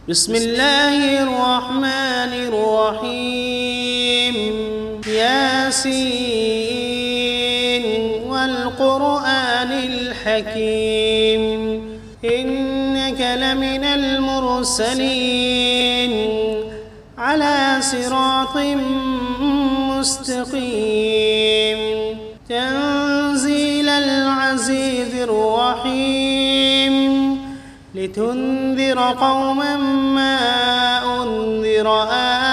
بسم الله الرحمن الرحيم ياسين والقرآن الحكيم إنك لمن المرسلين على صراط مستقيم تنزيل العزيز الرحيم لتنذر قوما ما أنذر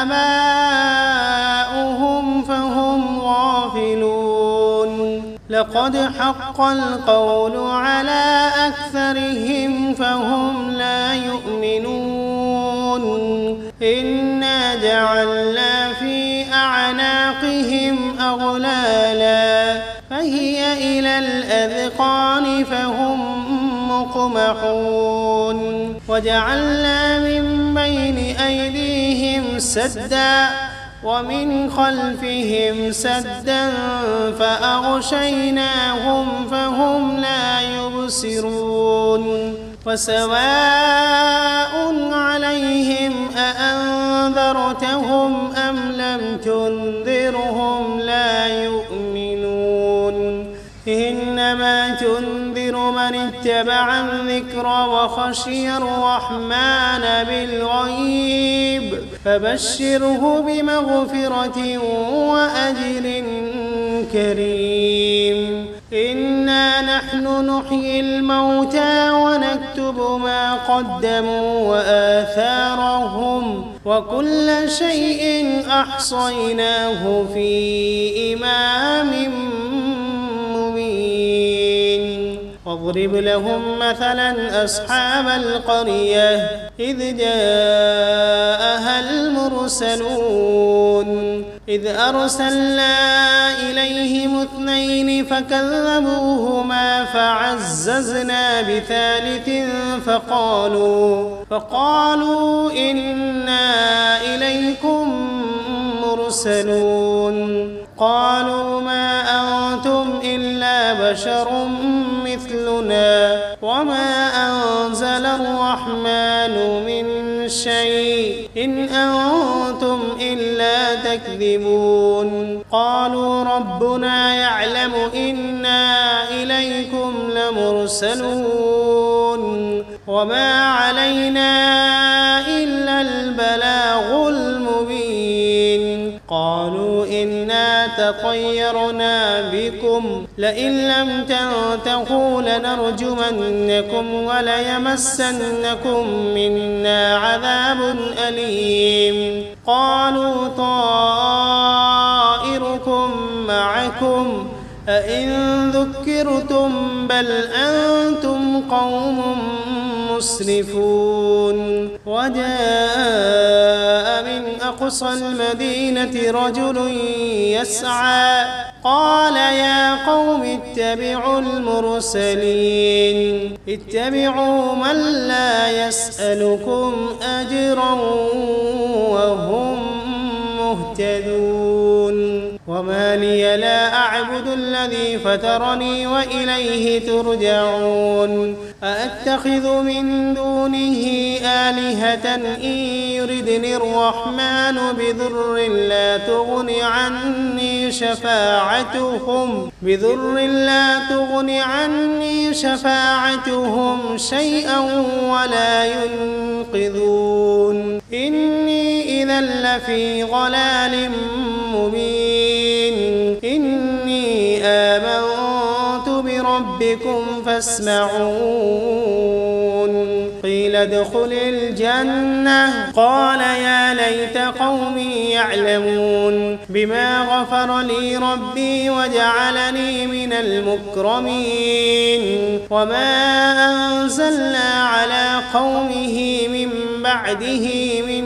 آباؤهم فهم غافلون لقد حق القول على أكثرهم فهم لا يؤمنون إنا جعلنا في أعناقهم أغلالا فهي إلى الأذقان فهم مقمحون وجعلنا من بين أيديهم سدا ومن خلفهم سدا فأغشيناهم فهم لا يبصرون وسواء عليهم أأنذرتهم أم لم تنذرهم لا يؤمنون إنما تنذر من اتبع الذكر وخشي الرحمن بالغيب فبشره بمغفرة وأجر كريم إنا نحن نحيي الموتى ونكتب ما قدموا وآثارهم وكل شيء أحصيناه في إمام واضرب لهم مثلا أصحاب القرية إذ جاءها المرسلون إذ أرسلنا إليهم 2 فكذبوهما فعززنا بثالث فقالوا إنا إليكم مرسلون قالوا ما أنتم إلا بشر مثلنا وما أنزل الرحمن من شيء إن أنتم إلا تكذبون قالوا ربنا يعلم إنا إليكم لمرسلون وما علينا إلا البلاغ المبين قالوا إنا تطيرنا بكم لئن لم تنتهوا لنرجمنكم وليمسنكم منا عذاب أليم قالوا طائركم معكم أئن ذكرتم بل أنتم قوم مسرفون وجاء من أقصى المدينة رجل يسعى قال يا قوم اتبعوا المرسلين اتبعوا من لا يسألكم أجرا وهم مهتدون وما لي لا أعبد الذي فطرني وإليه ترجعون أأتخذ من دونه آلهة إن يردني الرحمن بضر لا تغن عني شفاعتهم شيئا ولا ينقذون إني إذا لفي ضلال مبين إني آمنت بربكم فاسمعون قيل ادخل الجنة قال يا ليت قومي يعلمون بما غفر لي ربي وجعلني من المكرمين وما أنزلنا على قومه من بعده من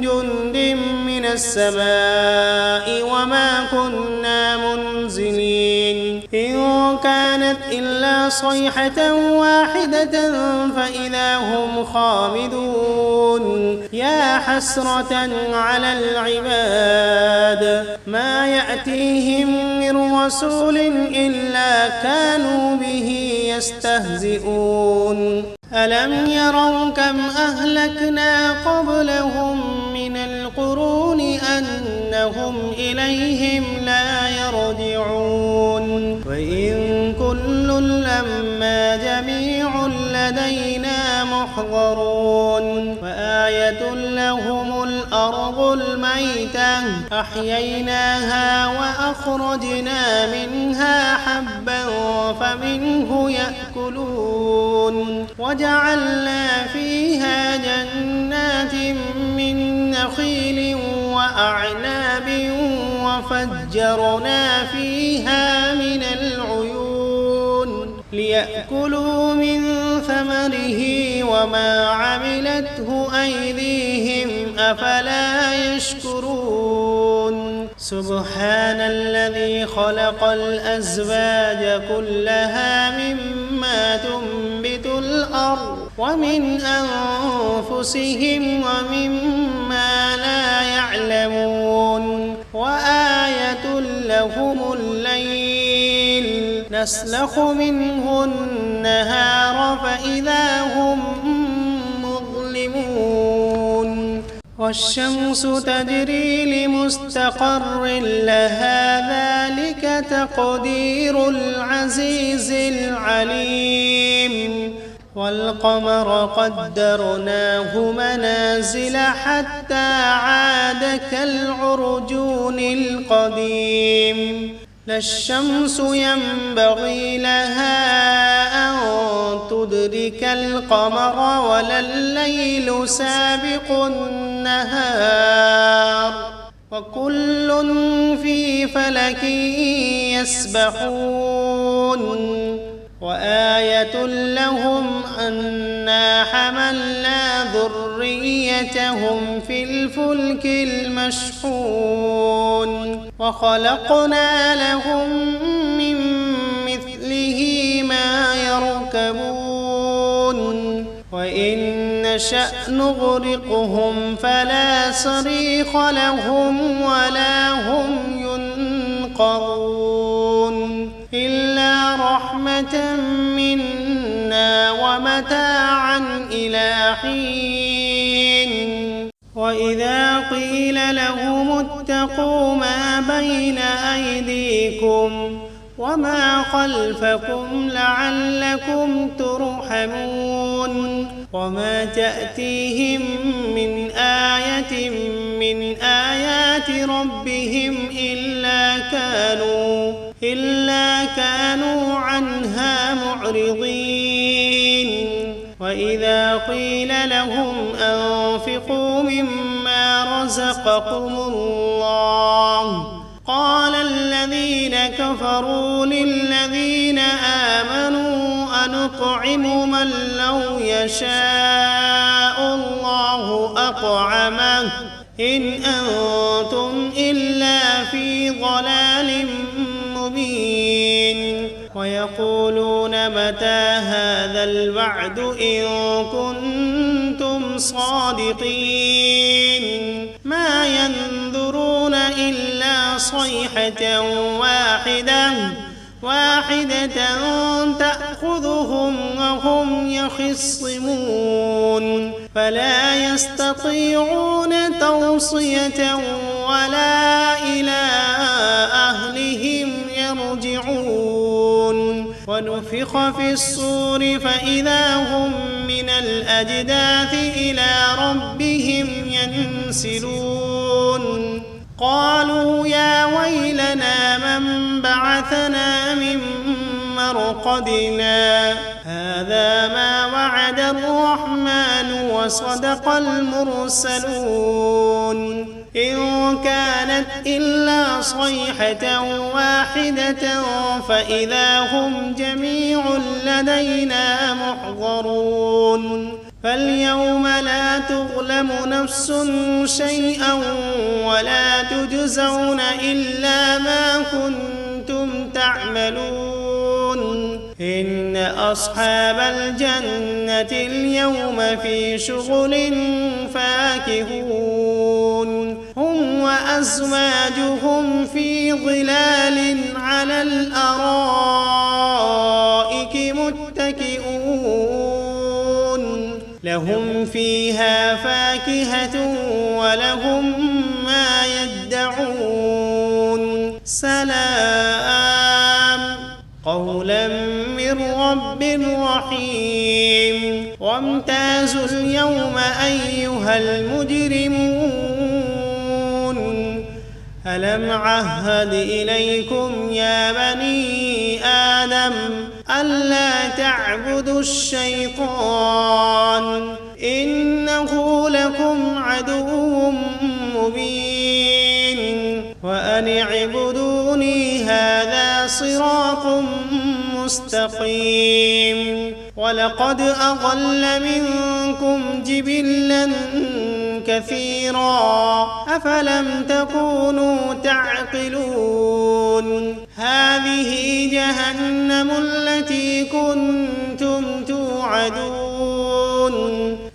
جند من السماء وما كنا منزلين إن كانت إلا صيحة واحدة فإذا هم خامدون يا حسرة على العباد ما يأتيهم من رسول إلا كانوا به يستهزئون ألم يروا كم أهلكنا قبلهم من القرون أنهم إليهم لا يرجعون وإن كل لما جميع لدينا محضرون وآية لهم الأرض الميتة أحييناها وأخرجنا منها حبا فمنه يأكلون وجعلنا فيها جنات من نخيل وأعناب وفجرنا فيها من العيون ليأكلوا من ثمره وما عملته أيديهم أفلا يشكرون سبحان الذي خلق الأزواج كلها مما تنبت الأرض ومن أنفسهم ومما لا يعلمون وآية لهم الليل نسلخ منه النهار فإذا هم مظلمون والشمس تجري لمستقر لها ذلك تقدير العزيز العليم والقمر قدرناه منازل حتى عاد كالعرجون القديم لا الشمس ينبغي لها أن تدرك القمر ولا الليل سابق النهار وكل في فلك يسبحون وآية لهم أنا حملنا ذريتهم في الفلك المشحون وخلقنا لهم من مثله ما يركبون وإن نشأ نغرقهم فلا صريخ لهم ولا هم ينقذون إلا رحمة منا ومتاعا إلى حين وإذا قيل لهم اتقوا ما بين أيديكم وما خلفكم لعلكم ترحمون وما تأتيهم من آية من آيات ربهم إلا كانوا عنها معرضين وإذا قيل لهم أنفقوا مما رزقكم الله قال الذين كفروا للذين آمنوا أنطعم من لو يشاء الله أطعمه إن أنتم إلا في ضلال مبين ويقولون متى هذا الوعد إن كنتم صادقين ما ينظرون إلا صيحة واحدة تأخذهم وهم يخصمون فلا يستطيعون توصية ولا إلى أهلهم يرجعون ونفخ في الصور فإذا هم من الأجداث إلى ربهم ينسلون قالوا يا ويلنا من بعثنا من مرقدنا هذا ما وعد الرحمن وصدق المرسلون إن كانت إلا صيحة واحدة فإذا هم جميع لدينا محضرون فاليوم لا تظلم نفس شيئا ولا تجزون إلا ما كنتم تعملون إن أصحاب الجنة اليوم في شغل فاكهون هم وأزواجهم في ظلال على الأرائك متكئون فيها فاكهة ولهم ما يدعون سلام قولا من رب رحيم وامتازوا اليوم أيها المجرمون ألم عهد إليكم يا بني آدم ألا تعبدوا الشيطان إنه لكم عدو مبين وأن اعبدوني هذا صراط مستقيم ولقد أضل منكم جبلا كثيرا أفلم تكونوا تعقلون هذه جهنم التي كنتم توعدون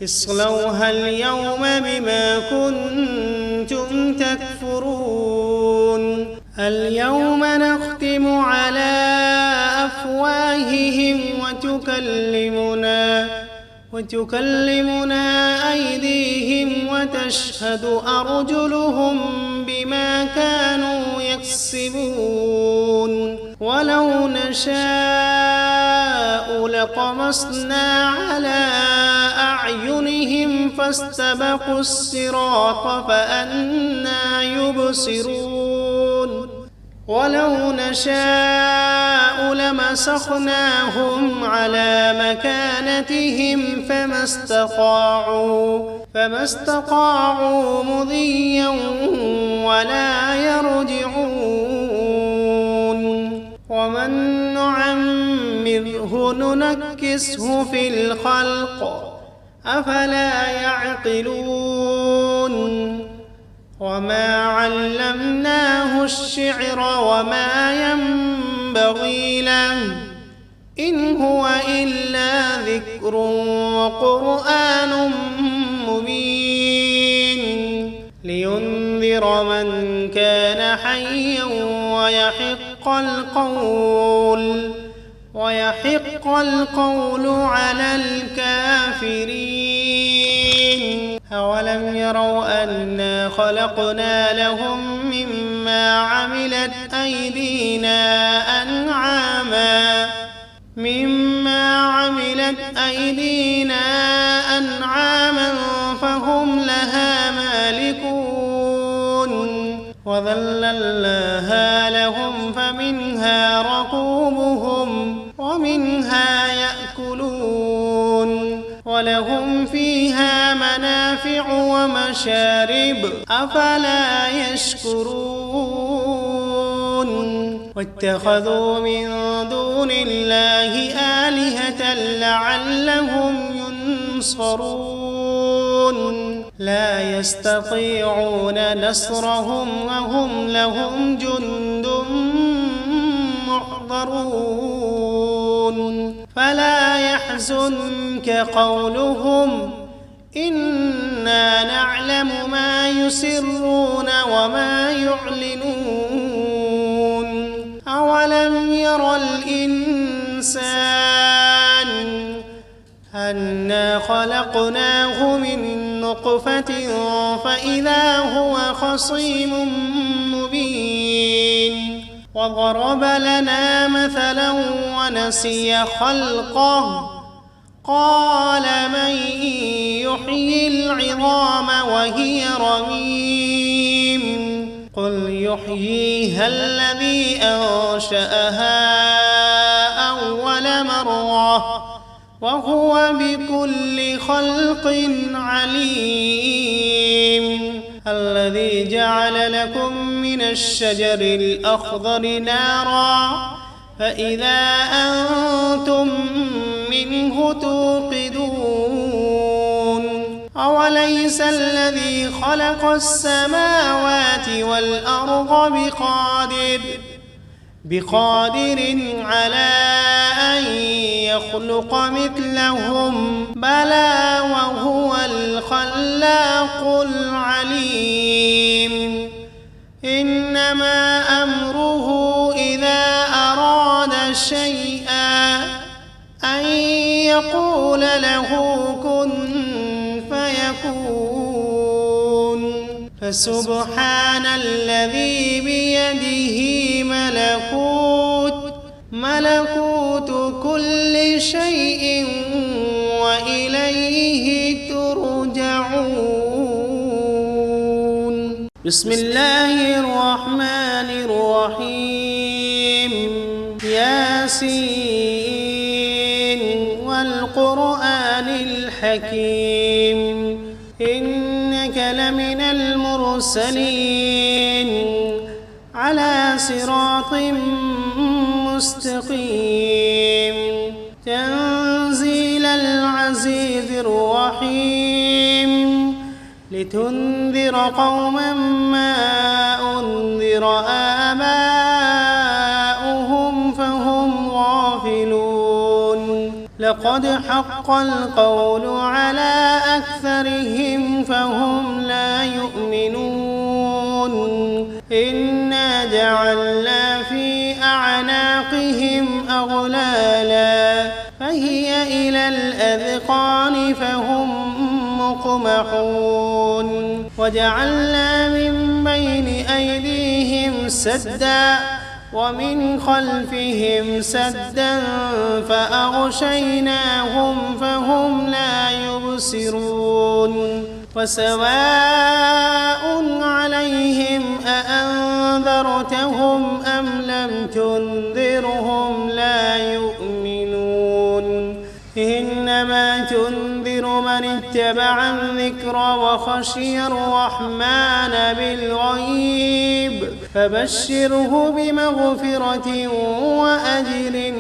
اصلوها اليوم بما كنتم تكفرون اليوم نختم على أفواههم وتكلمنا أيديهم وتشهد أرجلهم بما كانوا يكسبون ولو نشاء لطمسنا على أعينهم فاستبقوا الصراط فأنى يبصرون ولو نشاء لمسخناهم على مكانتهم فما استطاعوا مضيا ولا يرجعون ومن نعمره ننكسه في الخلق أفلا يعقلون وما علمناه الشعر وما ينبغي له إن هو إلا ذكر وقرآن مبين لينذر من كان حيا ويحق القول على الكافرين أولم يروا أنا خلقنا لهم مما عملت أيدينا أنعاما فهم لها مالكون وذللناها لهم فمنها ركوبهم ومنها يأكلون ولهم فيها منافع ومشارب أفلا يشكرون واتخذوا من دون الله آلهة لعلهم ينصرون لا يستطيعون نصرهم وهم لهم جند محضرون فلا يحزنك قولهم إنا نعلم ما يسرون وما يعلنون أولم ير الإنسان أنا خلقناه من نطفة فإذا هو خصيم مبين وضرب لنا مثلا ونسي خلقه قال من يحيي العظام وهي رميم قل يحييها الذي أنشأها أول مرة وهو بكل خلق عليم الذي جعل لكم من الشجر الأخضر نارا فإذا أنتم منه توقدون أوليس الذي خلق السماوات والأرض بقادر على أن يخلق مثلهم بلى وهو الخلاق العليم إنما أمره إذا أراد شيئا أن يقول له كن فسبحان الذي بيده ملكوت كل شيء وإليه ترجعون. بسم الله الرحمن الرحيم. ياسين والقرآن الحكيم إنك لمن المرسلين على صراط مستقيم تنزيل العزيز الرحيم لتنذر قوما ما أنذر آباؤهم فهم غافلون لقد حق القول على أكثرهم فهم لا يؤمنون إنا جعلنا في أعناقهم أغلالا فهي إلى الأذقان فهم مقمحون وجعلنا من بين أيديهم سدا ومن خلفهم سدا فأغشيناهم فهم لا يبصرون وسواء عليهم أأنذرتهم أم لم تنذرهم لا يؤمنون إنما تنذر من اتبع الذكر وخشي الرحمن بالغيب فبشره بمغفرة وأجر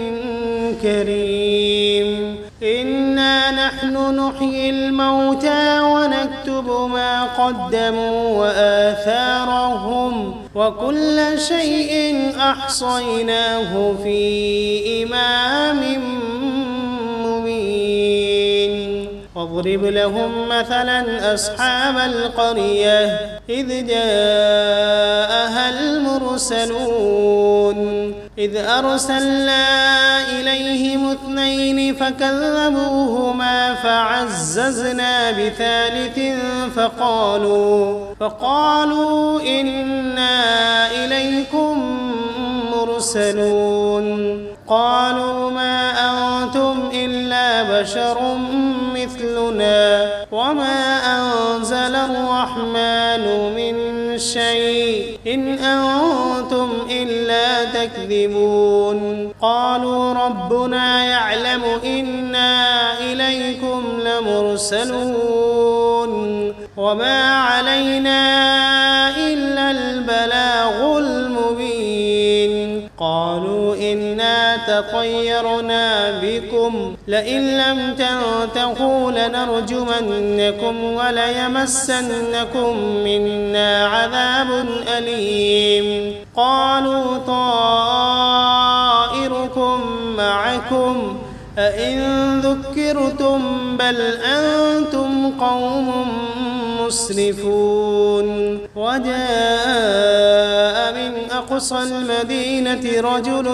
كريم إنا نحن نحيي الموتى ونكتب ما قدموا وآثارهم وكل شيء أحصيناه في إمام مبين واضرب لهم مثلا أصحاب القرية إذ جاءها المرسلون إذ أرسلنا إليهم 2 فكذبوهما فعززنا بثالث فقالوا إنا إليكم مرسلون قالوا ما أنتم إلا بشر مثلنا وما أنزل الرحمن من شيء إن أنتم إلا تكذبون قالوا ربنا يعلم إنا إليكم لمرسلون وما علينا إلا البلاغ المبين قالوا إنا تطيرنا بكم لئن لم تنتهوا لنرجمنكم وليمسنكم منا عذاب أليم قالوا طائركم معكم أئن ذكرتم بل أنتم قوم مسرفون وجاء من أقصى المدينة رجل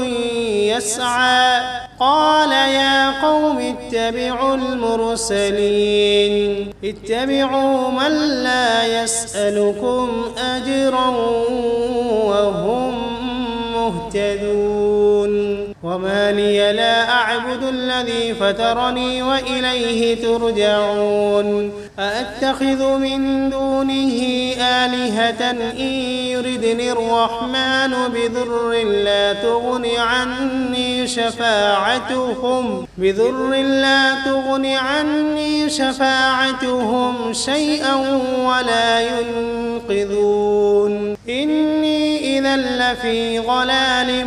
يسعى قال يا قوم اتبعوا المرسلين اتبعوا من لا يسألكم أجرا وهم مهتدون وما لي لا أعبد الذي فطرني وإليه ترجعون أأتخذ من دونه آلهة إن يردني الرحمن بضر لا تغن عني شفاعتهم شيئا ولا ينقذون إني إذا لفي ضلال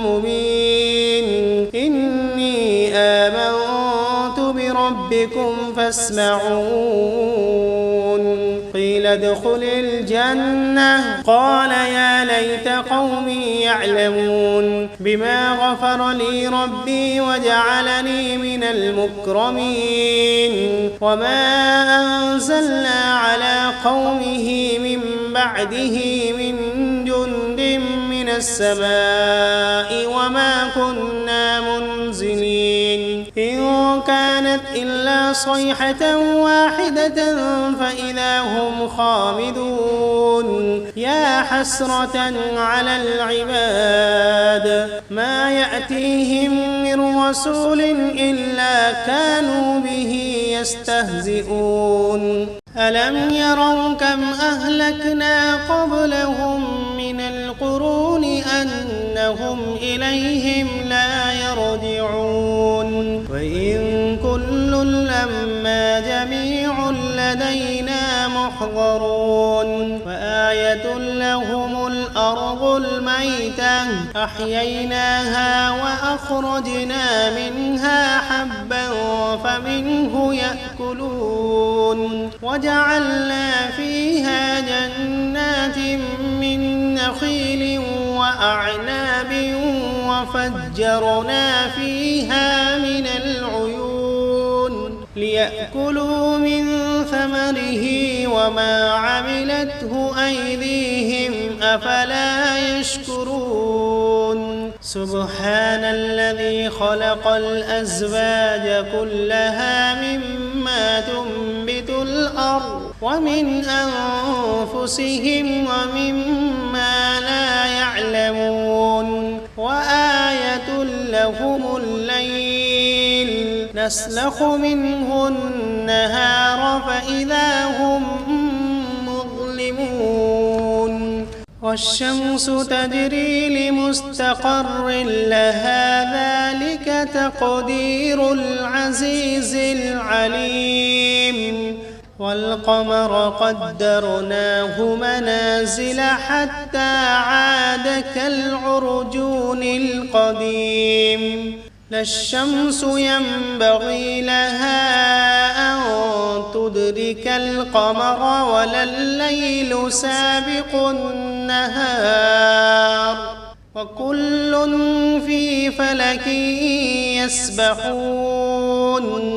مبين إني آمنت بربكم فاسمعون قيل ادخل الجنة قال يا ليت قومي يعلمون بما غفر لي ربي وجعلني من المكرمين وما أنزلنا على قومه من بعده من جند من السماء وما كنا منزلين إن كانت إلا صيحة واحدة فإذا هم خامدون يا حسرة على العباد ما يأتيهم من رسول إلا كانوا به يستهزئون ألم يروا كم أهلكنا قبلهم من القرون أنهم إليهم لا يرجعون وإن كل لما جميع لدينا محضرون وآية لهم الأرض الميتة أحييناها وأخرجنا منها حبا فمنه يأكلون وجعلنا فيها جنات من نخيل وأعناب وفجرنا فيها من العيون ليأكلوا من ثمره وما عملته أيديهم أفلا يشكرون سبحان الذي خلق الأزواج كلها مما تنبت الأرض ومن أنفسهم ومما لا يعلمون وآية لهم الليل نسلخ منه النهار فإذا هم مظلمون والشمس تجري لمستقر لها ذلك تقدير العزيز العليم والقمر قدرناه منازل حتى عاد كالعرجون القديم لا الشمس ينبغي لها أن تدرك القمر ولا الليل سابق النهار وكل في فلك يسبحون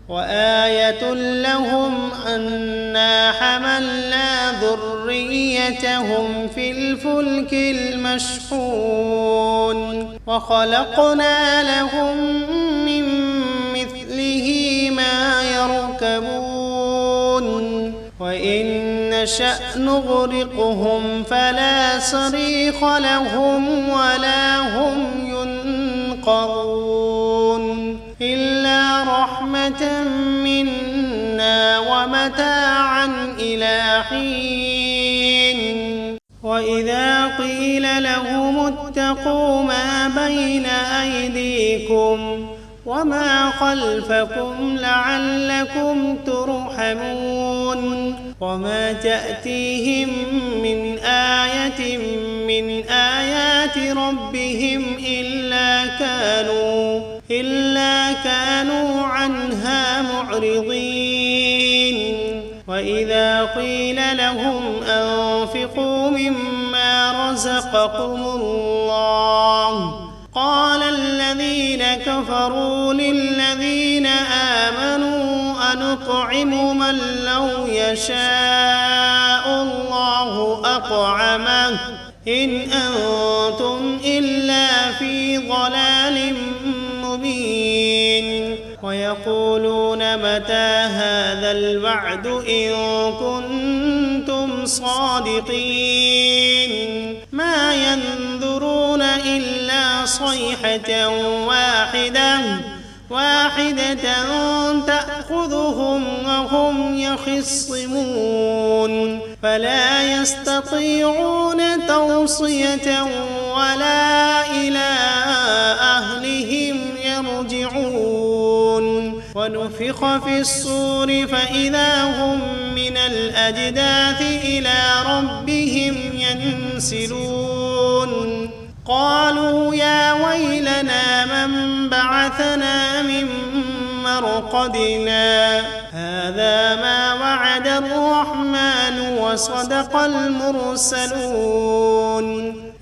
وآية لهم أنا حملنا ذريتهم في الفلك المشحون وخلقنا لهم من مثله ما يركبون وإن نشأ نغرقهم فلا صريخ لهم ولا هم ينقذون إلا رحمة منا ومتاعا إلى حين وإذا قيل لهم اتقوا ما بين أيديكم وما خلفكم لعلكم ترحمون وما تأتيهم من آية من آيات ربهم إلا كانوا عنها معرضين وإذا قيل لهم أنفقوا مما رزقكم الله قال الذين كفروا للذين آمنوا أنطعم من لو يشاء الله أطعمه إن أنتم إلا في ضلال مبين ويقولون متى هذا الوعد إن كنتم صادقين ما ينظرون إلا صيحة واحدة تأخذهم وهم يخصمون فلا يستطيعون توصية ولا إلى أهلهم يرجعون ونفخ في الصور فإذا هم من الأجداث إلى ربهم ينسلون قالوا يا ويلنا من بعثنا من مرقدنا هذا ما وعد الرحمن وصدق المرسلون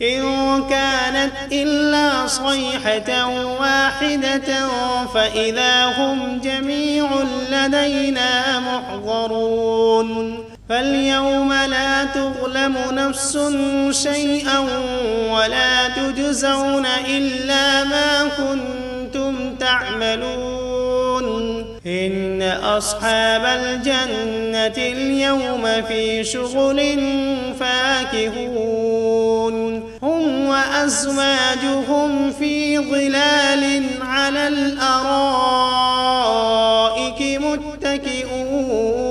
إن كانت إلا صيحة واحدة فإذا هم جميع لدينا محضرون فاليوم لا تظلم نفس شيئا ولا تجزون إلا ما كنتم تعملون إن أصحاب الجنة اليوم في شغل فاكهون هم وأزواجهم في ظلال على الأرائك متكئون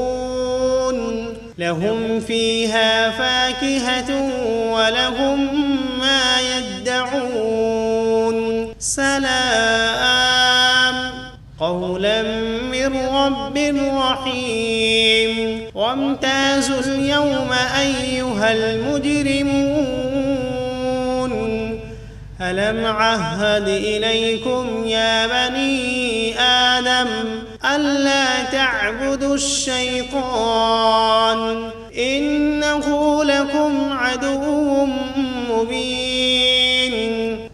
لهم فيها فاكهة ولهم ما يدعون سلام قولا من رب رحيم وامتازوا اليوم أيها المجرمون ألم عهد إليكم يا بني آدم ألا تعبدوا الشيطان إنه لكم عدو مبين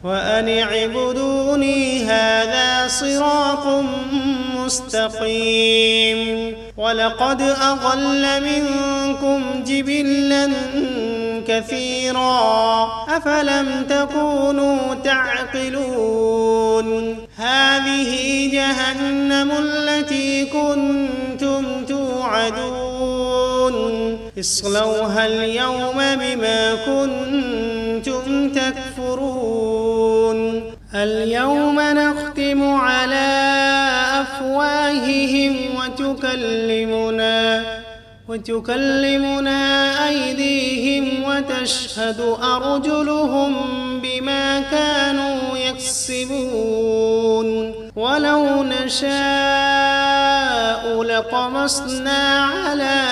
وأن اعبدوني هذا صراط مستقيم ولقد أضل منكم جبلا كثيرا أفلم تكونوا تعقلون هذه جهنم التي كنتم توعدون اصلوها اليوم بما كنتم تكفرون اليوم نختم على أفواههم وتكلمنا أيديهم وتشهد أرجلهم بما كانوا يكسبون ولو نشاء لطمسنا على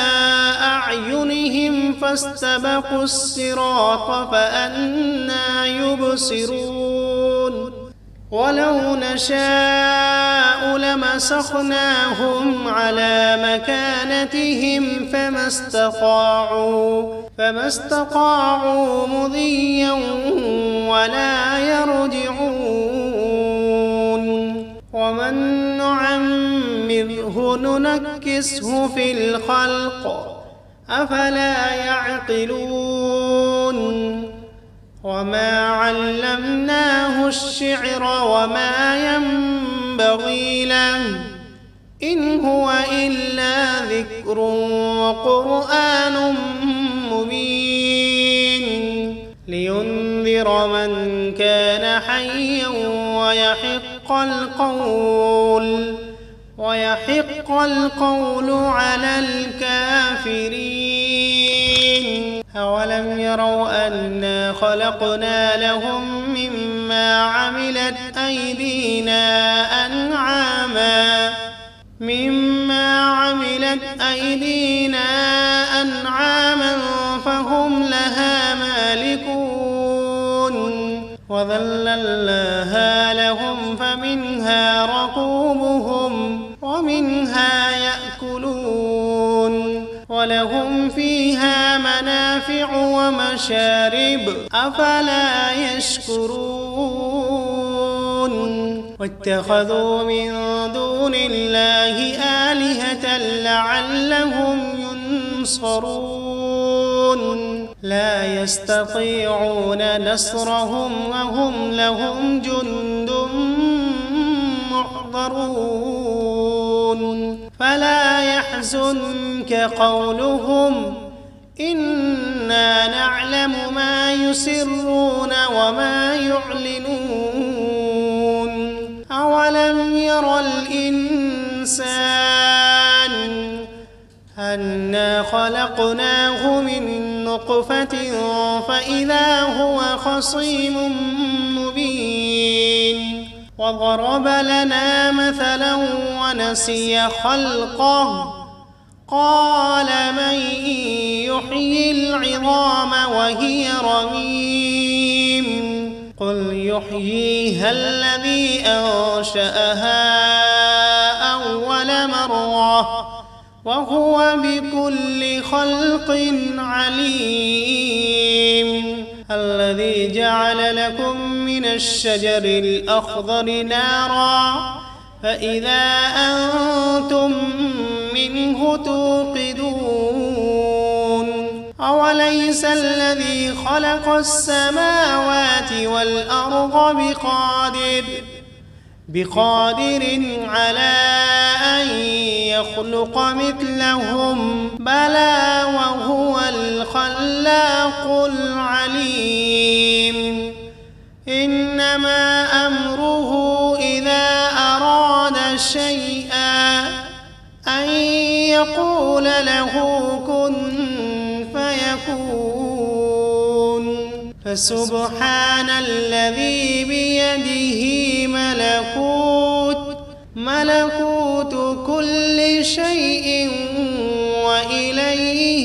أعينهم فاستبقوا الصراط فأنى يبصرون ولو نشاء لمسخناهم على مكانتهم فما استطاعوا مضيا ولا يرجعون ومن نعمره ننكسه في الخلق أفلا يعقلون وما علمناه الشعر وما ينبغي له إن هو إلا ذكر وقرآن مبين لينذر من كان حيا ويحق القول على الكافرين أولم يروا أنا خلقنا لهم مما عملت أيدينا أنعاما فهم لها مالكون وذللناها لهم فمنها ركوبهم ومنها يأكلون ولهم فيها منافع ومشارب أفلا يشكرون واتخذوا من دون الله آلهة لعلهم ينصرون لا يستطيعون نصرهم وهم لهم جند محضرون فلا يحزنك قولهم إنا نعلم ما يسرون وما يعلنون أولم ير الإنسان أنا خلقناه من نطفة فإذا هو خصيم مبين وضرب لنا مثلا ونسي خلقه قال من يحيي العظام وهي رميم قل يحييها الذي أنشأها أول مرة وهو بكل خلق عليم الذي جعل لكم من الشجر الأخضر نارا فإذا أنتم منه توقدون أوليس الذي خلق السماوات والأرض بقادر على أن يخلق مثلهم بلى وهو الخلاق العليم إنما أمره إذا أراد شيئا أن يقول له كن فيكون فسبحان الذي بيده ملكوت كل شيء وإليه